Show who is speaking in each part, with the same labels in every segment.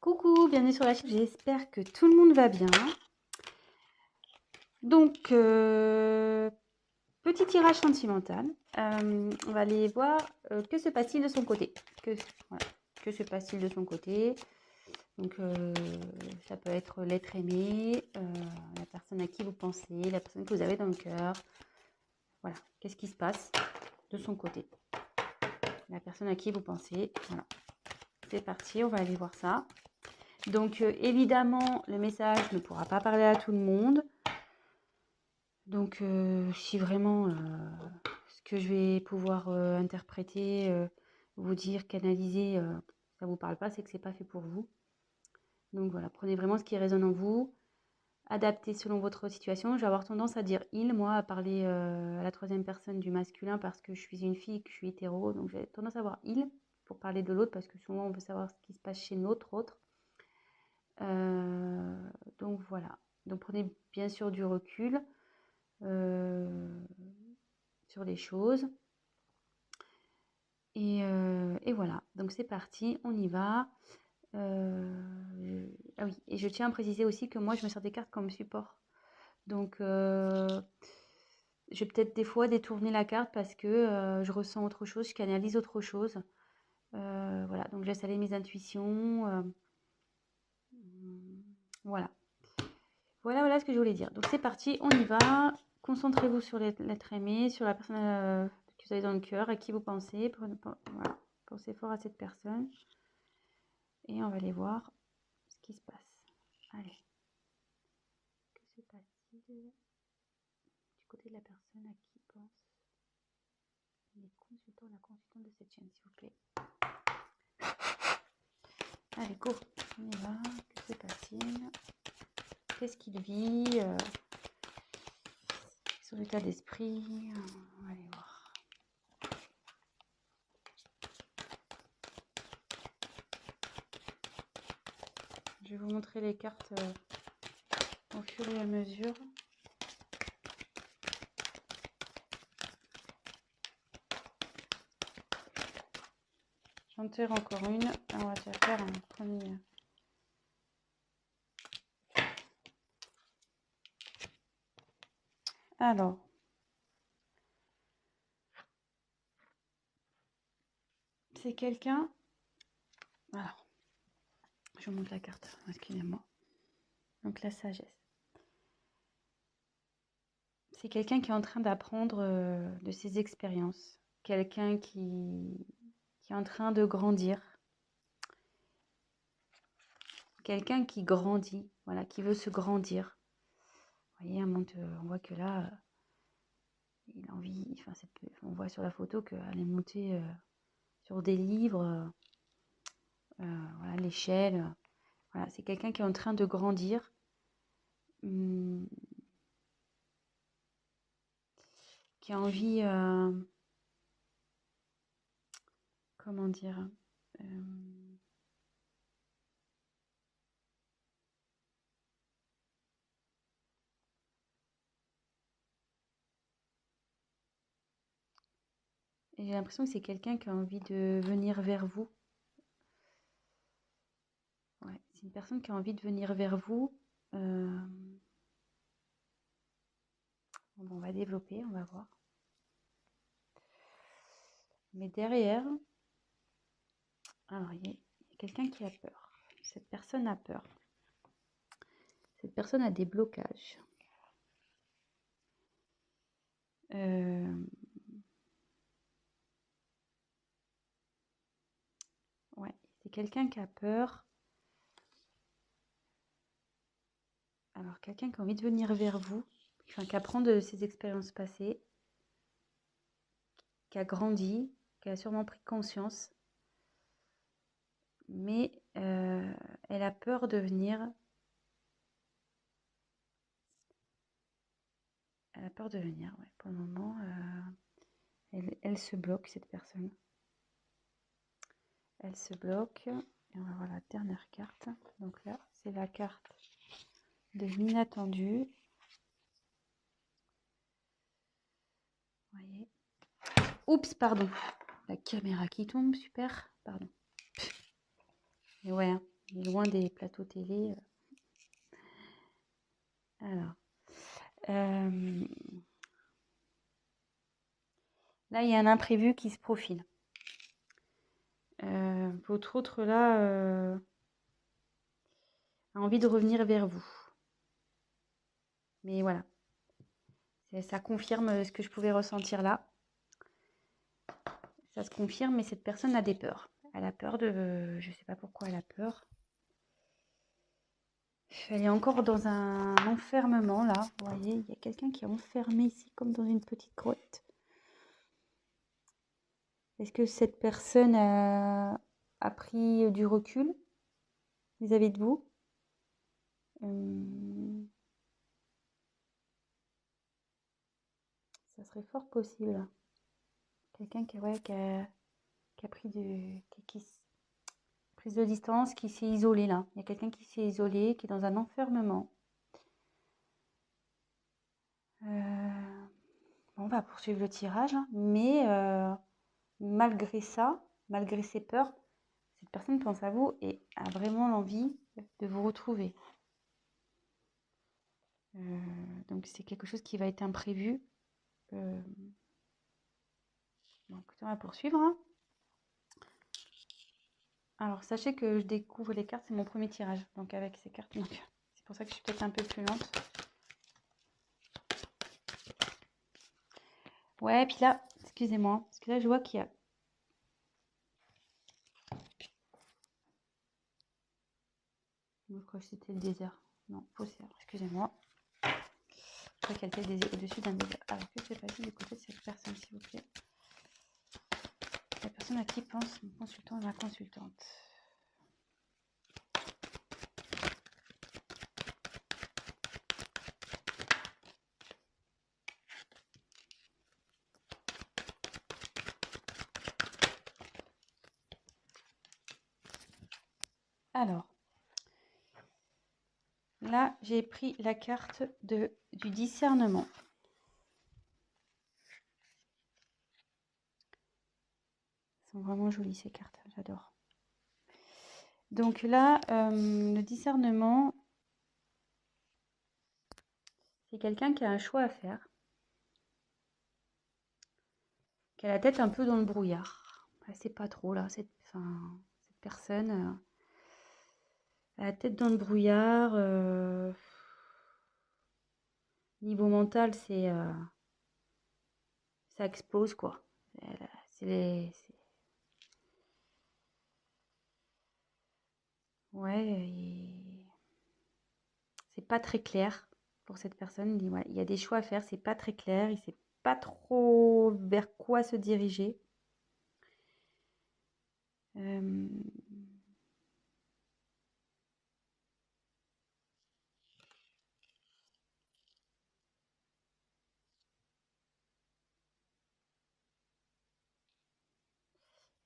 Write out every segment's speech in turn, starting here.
Speaker 1: Coucou, bienvenue sur la chaîne, j'espère que tout le monde va bien. Donc, petit tirage sentimental. On va aller voir que se passe-t-il de son côté. Voilà, que se passe-t-il de son côté. Donc, ça peut être l'être aimé, la personne à qui vous pensez, la personne que vous avez dans le cœur. Voilà, qu'est-ce qui se passe de son côté. La personne à qui vous pensez. Voilà, c'est parti, on va aller voir ça. Donc, évidemment, le message ne pourra pas parler à tout le monde. Donc, si vraiment ce que je vais pouvoir interpréter, vous dire, canaliser, ça ne vous parle pas, c'est que ce n'est pas fait pour vous. Donc voilà, prenez vraiment ce qui résonne en vous, adaptez selon votre situation. Je vais avoir tendance à dire « il », moi, à parler à la troisième personne du masculin parce que je suis une fille, que je suis hétéro. Donc j'ai tendance à avoir « il » pour parler de l'autre parce que souvent on veut savoir ce qui se passe chez notre autre. Donc voilà, donc prenez bien sûr du recul sur les choses. Et voilà, donc c'est parti, on y va. Ah oui, et je tiens à préciser aussi que moi, je me sers des cartes comme support. Donc, je vais peut-être des fois détourner la carte parce que je ressens autre chose, je canalise autre chose. Voilà, donc je laisse aller mes intuitions. Voilà. Voilà ce que je voulais dire. Donc c'est parti, on y va. Concentrez-vous sur l'être aimé, sur la personne que vous avez dans le cœur, à qui vous pensez. Voilà. Pensez fort à cette personne. Et on va aller voir ce qui se passe. Allez. Que se passe-t-il du côté de la personne à qui pense les consultants, la consultante de cette chaîne, s'il vous plaît. Allez, go. On y va. Que se passe-t-il? Qu'est-ce qu'il vit? Son état d'esprit. On va aller voir. Je vais vous montrer les cartes au fur et à mesure. J'en tire encore une. On va déjà faire un premier. Alors. C'est quelqu'un. Alors. Je vous montre la carte. Excusez-moi. Donc la sagesse. C'est quelqu'un qui est en train d'apprendre de ses expériences. Quelqu'un qui est en train de grandir. Quelqu'un qui grandit, voilà, qui veut se grandir. Vous voyez, on voit que là, il a envie, enfin, on voit sur la photo qu'elle est montée sur des livres, voilà, l'échelle. Voilà, c'est quelqu'un qui est en train de grandir. Qui a envie, comment dire, et j'ai l'impression que c'est quelqu'un qui a envie de venir vers vous. Ouais, c'est une personne qui a envie de venir vers vous. Bon, on va développer, on va voir. Mais derrière, alors il y a quelqu'un qui a peur. Cette personne a peur. Cette personne a des blocages. Ouais, c'est quelqu'un qui a peur. Alors, quelqu'un qui a envie de venir vers vous, enfin, qui apprend de ses expériences passées, qui a grandi, qui a sûrement pris conscience, mais elle a peur de venir. Elle a peur de venir, ouais. Pour le moment, elle se bloque, cette personne. Elle se bloque. Et on va voir la dernière carte. Donc là, c'est la carte de l'inattendu. Vous voyez. Oups, pardon. La caméra qui tombe, super. Pardon. Et ouais, hein. loin des plateaux télé. Alors, là, il y a un imprévu qui se profile. Votre autre, là, a envie de revenir vers vous. Mais voilà, ça confirme ce que je pouvais ressentir là. Ça se confirme, mais cette personne a des peurs. Elle a peur de... Je ne sais pas pourquoi elle a peur. Elle est encore dans un enfermement, là. Vous voyez, il y a quelqu'un qui est enfermé ici, comme dans une petite grotte. Est-ce que cette personne a pris du recul vis-à-vis de vous? Ça serait fort possible. Quelqu'un qui a pris prise de distance, qui s'est isolé là. Il y a quelqu'un qui s'est isolé, qui est dans un enfermement. On va poursuivre le tirage, hein, mais malgré ça, malgré ses peurs, cette personne pense à vous et a vraiment l'envie de vous retrouver. Donc c'est quelque chose qui va être imprévu. Bon, écoutez, on va poursuivre. Hein. Alors sachez que je découvre les cartes, c'est mon premier tirage. Donc avec ces cartes, c'est pour ça que je suis peut-être un peu plus lente. Ouais, puis là, excusez-moi, parce que là je vois qu'il y a... Je crois que c'était le désert. Non, faussaire, excusez-moi. Je crois qu'elle était au-dessus d'un désert. Alors que c'est passé du côté de cette personne, s'il vous plaît? La personne à qui pense mon consultant et ma consultante. Alors, là, j'ai pris la carte du discernement. Elles sont vraiment jolies ces cartes, j'adore. Donc là, le discernement, c'est quelqu'un qui a un choix à faire, qui a la tête un peu dans le brouillard. Elle ne sait pas trop là, cette personne a la tête dans le brouillard. Niveau mental, ça explose quoi. Ouais, c'est pas très clair pour cette personne. Il dit, ouais, il y a des choix à faire, c'est pas très clair, il sait pas trop vers quoi se diriger.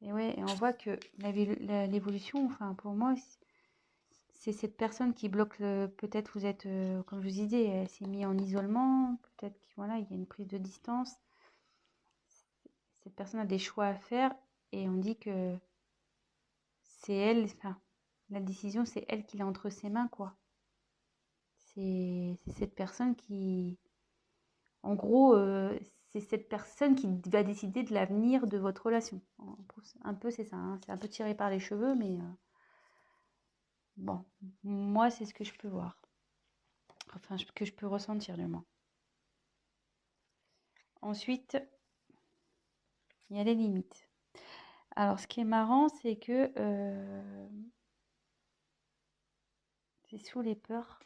Speaker 1: Et ouais, et on voit que l'évolution, enfin pour moi, c'est cette personne qui bloque peut-être vous êtes, comme je vous disais, elle s'est mise en isolement, peut-être qu'il voilà, il y a une prise de distance. Cette personne a des choix à faire et on dit que c'est elle, enfin, la décision, c'est elle qui l'a entre ses mains, quoi. C'est cette personne qui, en gros, c'est cette personne qui va décider de l'avenir de votre relation. Un peu, c'est ça, hein. C'est un peu tiré par les cheveux, mais bon, moi, c'est ce que je peux voir. Enfin, que je peux ressentir, du moins. Ensuite, il y a les limites. Alors, ce qui est marrant, c'est que c'est sous les peurs.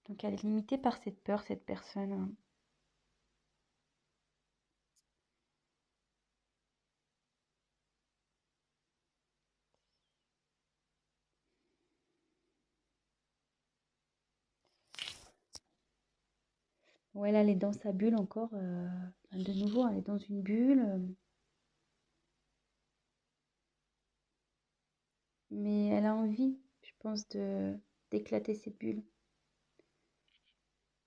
Speaker 1: Donc, elle est limitée par cette peur, cette personne. Ouais, là, elle est dans sa bulle encore. De nouveau, elle est dans une bulle. Mais elle a envie, je pense, d'éclater cette bulle.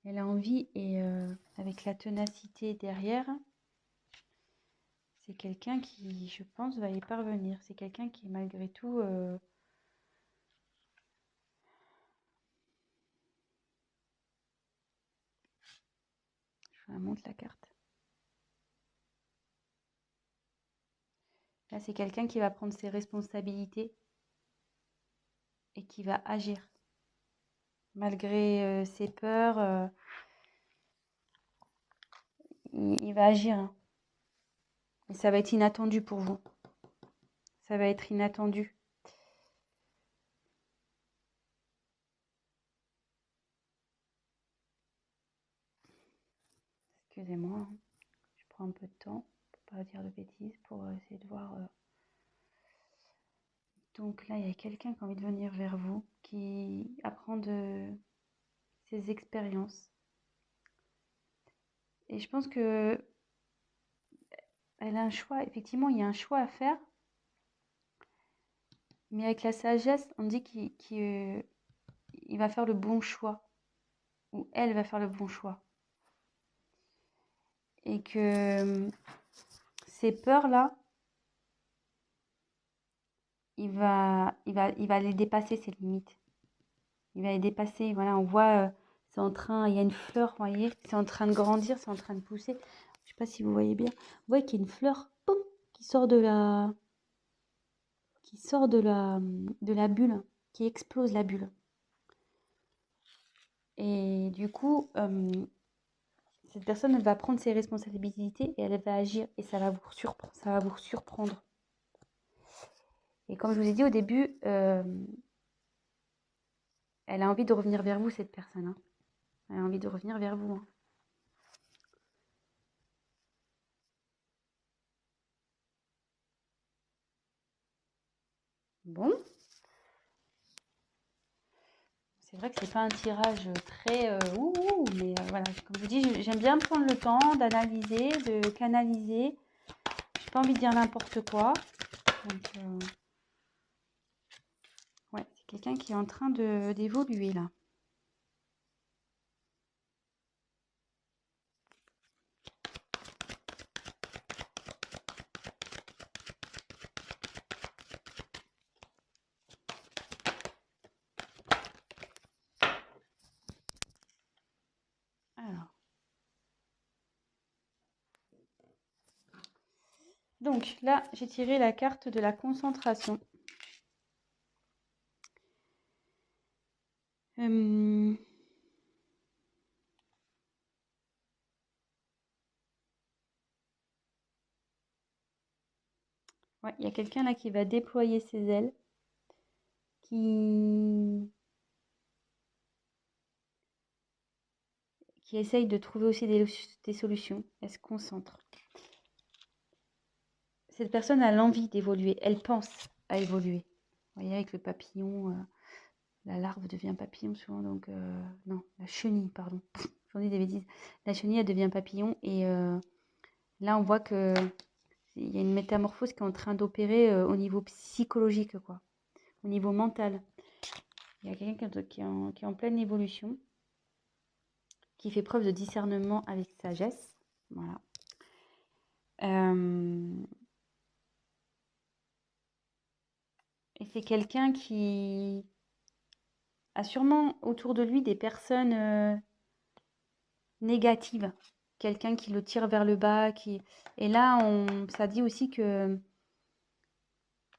Speaker 1: Elle a envie et avec la ténacité derrière, c'est quelqu'un qui, je pense, va y parvenir. C'est quelqu'un qui, malgré tout, je vous montre la carte. Là, c'est quelqu'un qui va prendre ses responsabilités et qui va agir. Malgré ses peurs, il va agir. Hein. Et ça va être inattendu pour vous. Ça va être inattendu. Excusez-moi, hein. Je prends un peu de temps pour pas dire de bêtises, pour essayer de voir. Donc là, il y a quelqu'un qui a envie de venir vers vous, qui apprend de ses expériences. Et je pense que elle a un choix. Effectivement, il y a un choix à faire. Mais avec la sagesse, on dit qu'il va faire le bon choix. Ou elle va faire le bon choix. Et que ces peurs-là, il va les dépasser, ces limites. Il va les dépasser. Voilà, on voit, c'est en train, il y a une fleur, vous voyez, c'est en train de grandir, c'est en train de pousser. Je sais pas si vous voyez bien. Vous voyez qu'il y a une fleur, boum, qui sort de la bulle, qui explose la bulle. Et du coup, cette personne elle va prendre ses responsabilités et elle va agir et ça va vous surprendre. Et comme je vous ai dit au début, elle a envie de revenir vers vous, cette personne. Hein. Elle a envie de revenir vers vous. Hein. Bon. C'est vrai que c'est pas un tirage très mais voilà, comme je vous dis, j'aime bien prendre le temps d'analyser, de canaliser. J'ai pas envie de dire n'importe quoi. Donc, ouais, c'est quelqu'un qui est en train d'évoluer là. Alors. Donc là, j'ai tiré la carte de la concentration. Ouais, il y a quelqu'un là qui va déployer ses ailes, qui essaye de trouver aussi des solutions. Elle se concentre. Cette personne a l'envie d'évoluer. Elle pense à évoluer. Vous voyez, avec le papillon, la larve devient papillon souvent. Donc, non, la chenille, pardon. J'en dis des bêtises. La chenille, elle devient papillon. Et là, on voit que il y a une métamorphose qui est en train d'opérer au niveau psychologique, quoi. Au niveau mental. Il y a quelqu'un qui est en pleine évolution, qui fait preuve de discernement avec sagesse. Voilà. Et c'est quelqu'un qui a sûrement autour de lui des personnes négatives. Quelqu'un qui le tire vers le bas. Et là, ça dit aussi que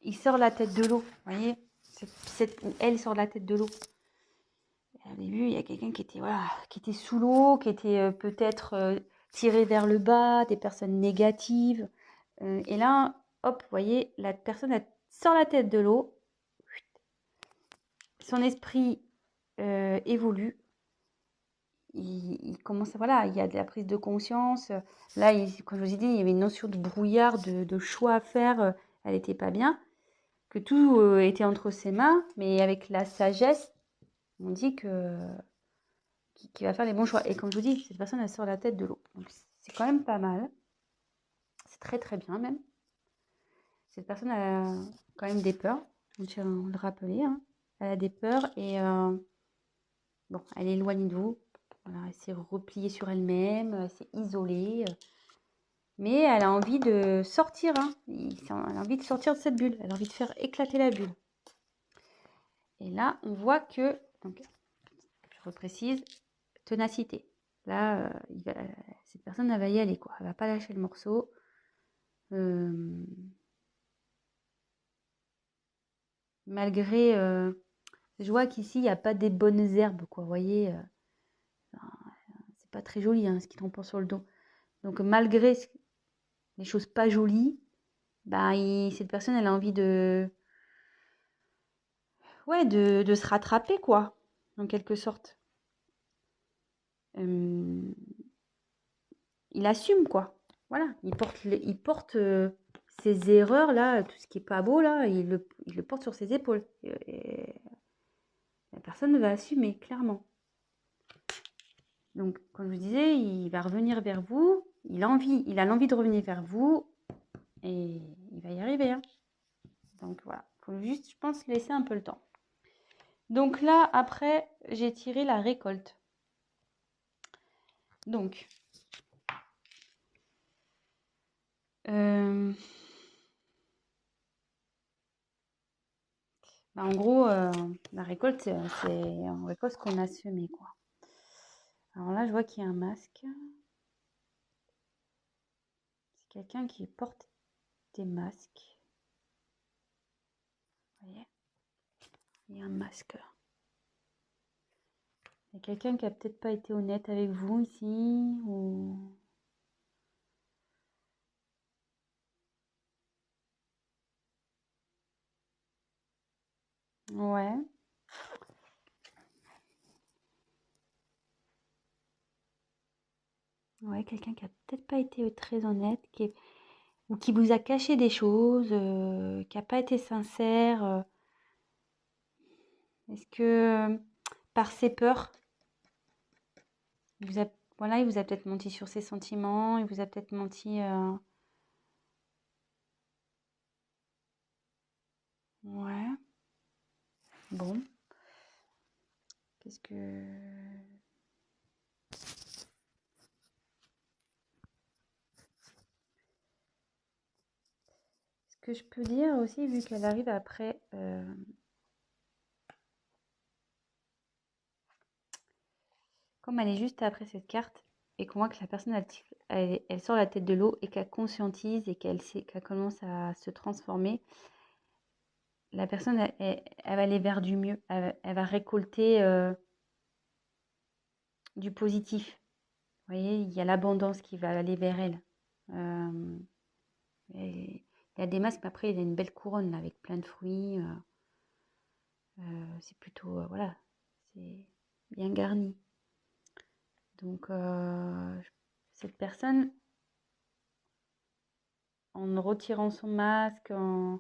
Speaker 1: il sort la tête de l'eau. Vous voyez, elle sort la tête de l'eau. Au début, il y a quelqu'un qui était sous l'eau, qui était peut-être tiré vers le bas, des personnes négatives. Et là, hop, vous voyez, la personne elle sort la tête de l'eau. Son esprit évolue. Il commence à, voilà, il y a de la prise de conscience. Là, comme je vous ai dit, il y avait une notion de brouillard, de choix à faire. Elle n'était pas bien. Que tout était entre ses mains, mais avec la sagesse, on dit qu'il va faire les bons choix. Et comme je vous dis, cette personne, elle sort la tête de l'eau. Donc, c'est quand même pas mal. C'est très, très bien même. Cette personne a quand même des peurs. On tient à le rappeler. Hein. Elle a des peurs et bon, elle est éloignée de vous. Voilà, elle s'est repliée sur elle-même. Elle s'est isolée. Mais elle a envie de sortir, hein. Elle a envie de sortir de cette bulle. Elle a envie de faire éclater la bulle. Et là, on voit que, donc, je reprécise, ténacité. Là, cette personne, elle va y aller, quoi. Elle va pas lâcher le morceau. Malgré, je vois qu'ici, il n'y a pas des bonnes herbes, quoi. Vous voyez, c'est pas très joli, hein, ce qui tombe sur le dos. Donc, malgré les choses pas jolies, bah, cette personne, elle a envie ouais, de se rattraper, quoi, en quelque sorte. Il assume, quoi. Voilà, il porte ses erreurs, là, tout ce qui est pas beau, là, il le porte sur ses épaules. Et la personne va assumer, clairement. Donc, comme je vous disais, il va revenir vers vous. Il a l'envie de revenir vers vous. Et il va y arriver, hein. Donc, voilà. Il faut juste, je pense, laisser un peu le temps. Donc là, après, j'ai tiré la récolte. Donc, en gros, la récolte, c'est on récolte ce qu'on a semé, quoi. Alors là, je vois qu'il y a un masque. C'est quelqu'un qui porte des masques. Vous voyez? Il y a un masque. Il y a quelqu'un qui a peut-être pas été honnête avec vous ici, ou... Ouais. Ouais, quelqu'un qui a peut-être pas été très honnête, ou qui vous a caché des choses, qui a pas été sincère. Est-ce que par ses peurs, voilà, il vous a peut-être menti sur ses sentiments, il vous a peut-être menti. Ouais. Bon. Qu'est-ce que... Ce que je peux dire aussi, vu qu'elle arrive après... Comme elle est juste après cette carte, et qu'on voit que la personne, elle sort la tête de l'eau et qu'elle conscientise et qu'elle commence à se transformer, la personne, elle va aller vers du mieux. Elle va récolter du positif. Vous voyez, il y a l'abondance qui va aller vers elle. Il y a des masques, mais après, il y a une belle couronne là, avec plein de fruits. C'est plutôt, voilà, c'est bien garni. Donc, cette personne, en retirant son masque, en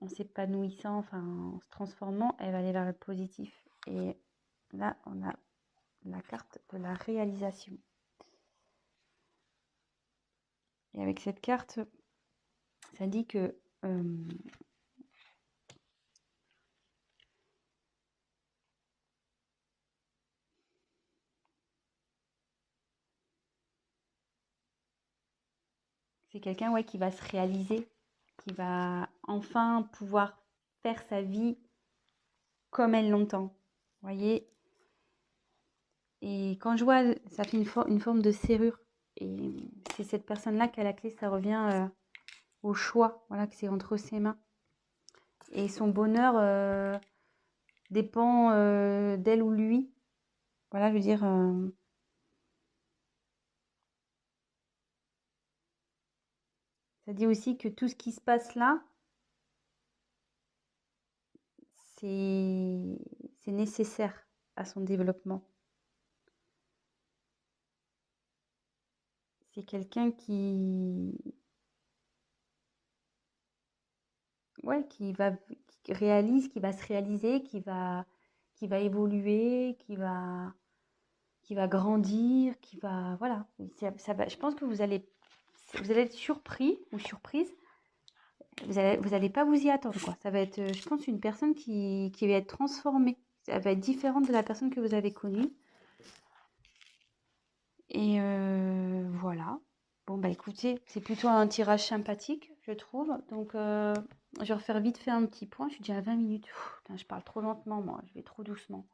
Speaker 1: s'épanouissant, enfin, en se transformant, elle va aller vers le positif. Et là, on a la carte de la réalisation. Et avec cette carte, ça dit que c'est quelqu'un, ouais, qui va se réaliser, qui va enfin pouvoir faire sa vie comme elle l'entend. Vous voyez? Et quand je vois, ça fait une forme de serrure. Et c'est cette personne-là qui a la clé, ça revient au choix, voilà, que c'est entre ses mains. Et son bonheur dépend d'elle ou lui. Voilà, je veux dire, ça dit aussi que tout ce qui se passe là, c'est nécessaire à son développement. C'est quelqu'un ouais, qui réalise, qui va se réaliser, qui va évoluer, qui va grandir, qui va, voilà. Ça va, je pense que vous allez être surpris ou surprise. Vous allez pas vous y attendre, quoi. Ça va être, je pense, une personne qui va être transformée. Elle va être différente de la personne que vous avez connue. Et voilà. Bon, bah écoutez, c'est plutôt un tirage sympathique, je trouve. Donc, je vais refaire vite fait un petit point. Je suis déjà à 20 minutes. Putain, je parle trop lentement, moi. Je vais trop doucement.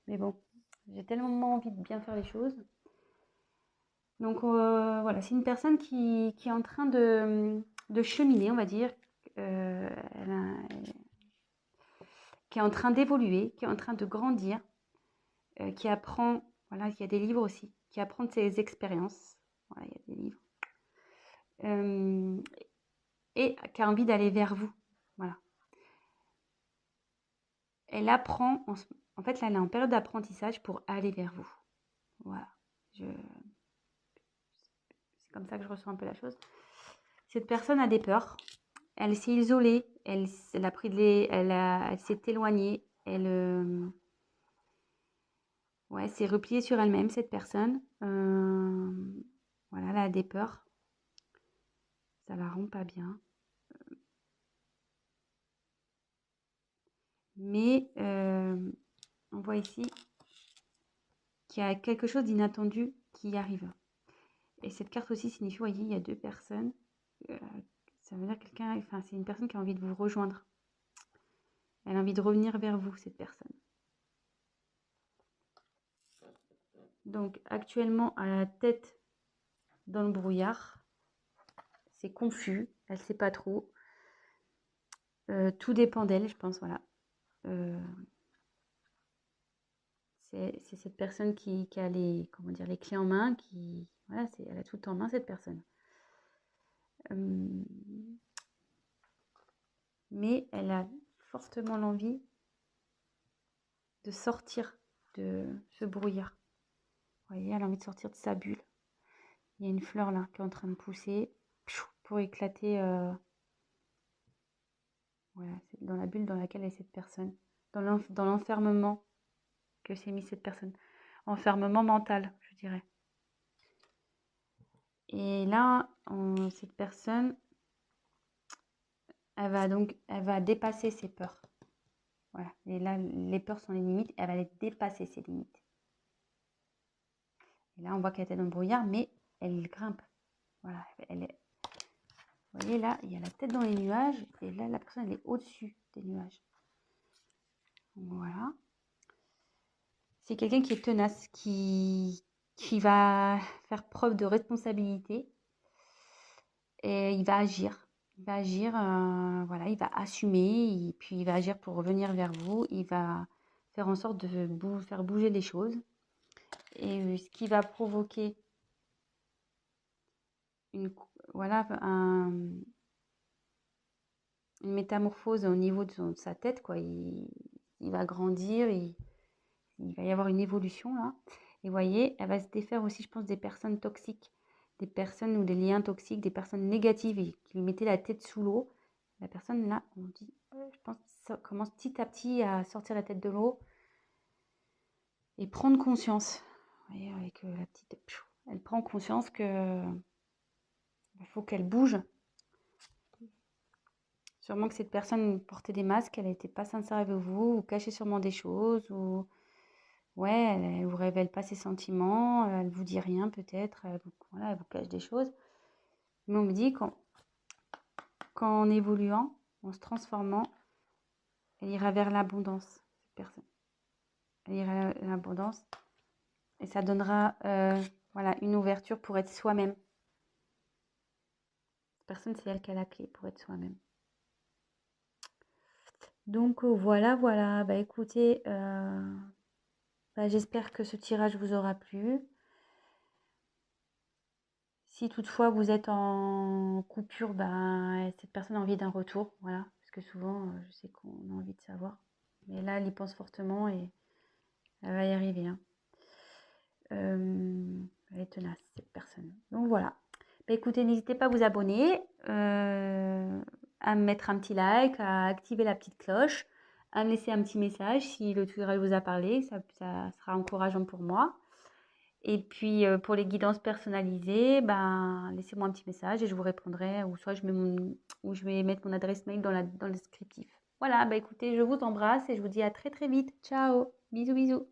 Speaker 1: Mais bon, j'ai tellement envie de bien faire les choses. Donc, voilà, c'est une personne qui est en train de cheminer, on va dire. Elle qui est en train d'évoluer, qui est en train de grandir, qui apprend, voilà, il y a des livres aussi, qui apprend de ses expériences. Voilà, il y a des livres. Et qui a envie d'aller vers vous. Voilà. Elle apprend, en fait, là, elle est en période d'apprentissage pour aller vers vous. Voilà. C'est comme ça que je ressens un peu la chose. Cette personne a des peurs. Elle s'est isolée. Elle a pris elle s'est éloignée. Elle ouais, s'est repliée sur elle-même, cette personne. Voilà, elle a des peurs. Ça la rend pas bien. Mais on voit ici qu'il y a quelque chose d'inattendu qui arrive. Et cette carte aussi signifie, vous voyez, il y a deux personnes. Ça veut dire quelqu'un, enfin, c'est une personne qui a envie de vous rejoindre. Elle a envie de revenir vers vous, cette personne. Donc, actuellement, à la tête dans le brouillard, c'est confus, elle ne sait pas trop. Tout dépend d'elle, je pense, voilà. C'est cette personne qui a les, comment dire, les clés en main, voilà, elle a tout en main, cette personne. Mais elle a fortement l'envie de sortir de ce brouillard. Vous voyez, elle a envie de sortir de sa bulle. Il y a une fleur là qui est en train de pousser pour éclater. Voilà, c'est dans la bulle dans laquelle est cette personne. Dans l'enfermement que s'est mis cette personne. Enfermement mental, je dirais. Et là, cette personne, elle va dépasser ses peurs. Voilà. Et là, les peurs sont les limites. Elle va les dépasser, ces limites. Et là, on voit qu'elle était dans le brouillard, mais elle grimpe. Voilà. Vous voyez, là, il y a la tête dans les nuages. Et là, la personne, elle est au-dessus des nuages. Voilà. C'est quelqu'un qui est tenace, qui va faire preuve de responsabilité. Et il va agir. Il va agir, voilà, il va assumer. Et puis, il va agir pour revenir vers vous. Il va faire en sorte de faire bouger les choses. Et ce qui va provoquer voilà, une métamorphose au niveau de sa tête, quoi. Il va grandir, il va y avoir une évolution là. Et vous voyez, elle va se défaire aussi, je pense, des personnes toxiques, des personnes ou des liens toxiques, des personnes négatives et qui lui mettaient la tête sous l'eau. La personne là, on dit, je pense, ça commence petit à petit à sortir la tête de l'eau et prendre conscience. Vous voyez, avec la petite, elle prend conscience que il faut qu'elle bouge. Sûrement que cette personne portait des masques, elle n'était pas sincère avec vous, ou cachait sûrement des choses, ou ouais, elle ne vous révèle pas ses sentiments, elle ne vous dit rien peut-être, voilà, elle vous cache des choses. Mais on me dit qu'en évoluant, en se transformant, elle ira vers l'abondance, cette personne. Elle ira vers l'abondance et ça donnera voilà, une ouverture pour être soi-même. Cette personne, c'est elle qui a la clé pour être soi-même. Donc voilà, voilà. Bah écoutez, bah, j'espère que ce tirage vous aura plu. Si toutefois vous êtes en coupure, bah, cette personne a envie d'un retour, voilà. Parce que souvent, je sais qu'on a envie de savoir. Mais là, elle y pense fortement et elle va y arriver, hein. Elle est tenace, cette personne. Donc voilà. Bah, écoutez, n'hésitez pas à vous abonner, à me mettre un petit like, à activer la petite cloche, à me laisser un petit message si le tutoriel vous a parlé, ça sera encourageant pour moi. Et puis pour les guidances personnalisées, ben, laissez-moi un petit message et je vous répondrai, ou soit je vais mettre mon adresse mail dans le descriptif. Voilà, bah écoutez, je vous embrasse et je vous dis à très très vite. Ciao, bisous bisous.